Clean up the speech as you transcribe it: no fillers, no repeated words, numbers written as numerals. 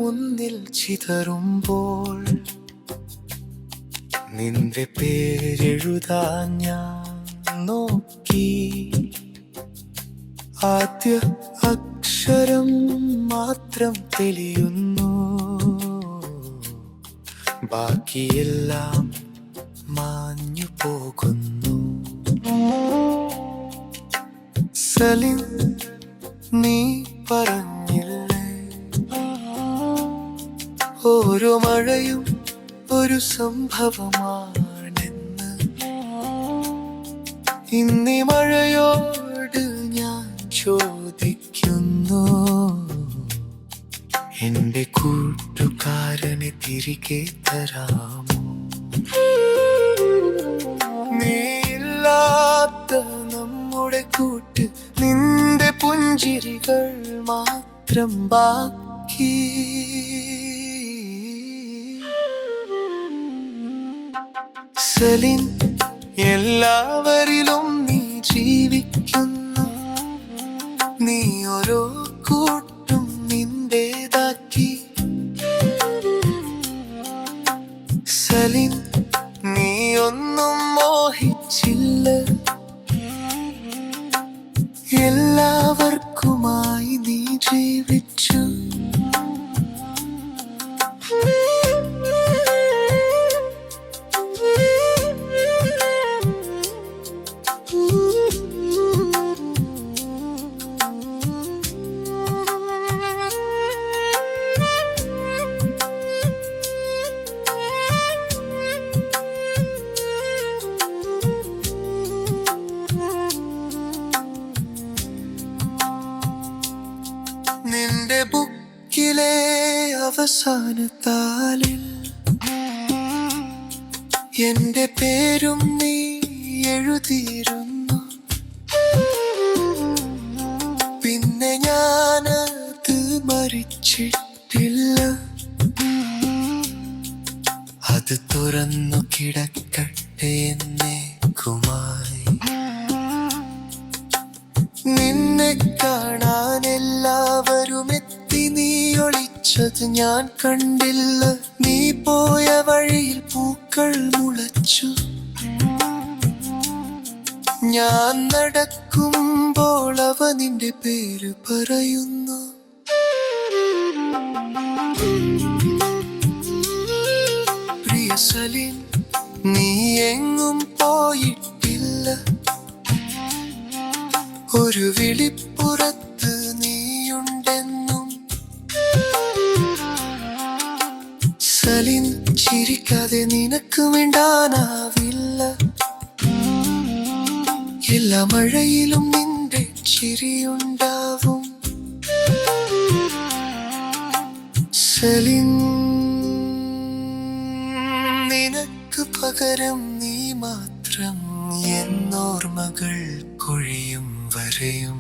മുന്നിൽ ചിതറുമ്പോൾ നിന്റെ പേരെഴുതാൻ ഞാൻ നോക്കി. ആദ്യ അക്ഷരം മാത്രം തെളിയുന്നു, ബാക്കിയെല്ലാം മാഞ്ഞു പോകുന്നു. സലിം, നീ പറഞ്ഞില്ലേ ഓരോ മഴയും ഒരു സംഭവമാണെന്ന്. ഇന്നീ മഴയോട് ഞാൻ ചോദിക്കുന്നു, എന്റെ കൂട്ടുകാരനെ തിരികെ തരാമോ? നീയില്ലാത്ത നമ്മുടെ കൂട്ട്, നിന്റെ പുഞ്ചിരികൾ മാത്രം ബാക്കി. സലിം, എല്ലാവരിലും നീ ജീവിക്കുന്നു, നീ ഓരോ കൂട്ടും നിന്റേതാക്കി. സലിം, നീ ഒന്നും മോഹിച്ചില്ല, എല്ലാവർക്കുമായി നീ ജീവിച്ചു. നിന്റെ ബുക്കിലെ അവസാന താളിൽ എന്റെ പേരും നീ എഴുതിയിരുന്നു. പിന്നെ ഞാനത് മരിച്ചിട്ടില്ല, അത് തുറന്നു കിടക്കട്ടെ എന്നേക്കുമായി. നിന്നെ കാണാൻ എല്ലാവരും എത്തി, നീ ഒളിച്ചത് ഞാൻ കണ്ടില്ല. നീ പോയ വഴിയിൽ പൂക്കൾ മുളച്ചു, ഞാൻ നടക്കുമ്പോൾ അവ നിന്റെ പേര് പറയുന്നു. പ്രിയ സലിം, നീ എങ്ങും പോയിട്ടില്ല, ഒരു വിളിപ്പുറത്ത് നീയുണ്ടെന്നും. സലിം, ചിരിക്കാതെ നിനക്ക് മിണ്ടാനാവില്ല, എല്ലാ മഴയിലും നിന്റെ ചിരിയുണ്ടാവും. സലിം, നിനക്ക് പകരം നീ മാത്രം എന്നോർമ്മകൾ കൊഴിയും വരെയും.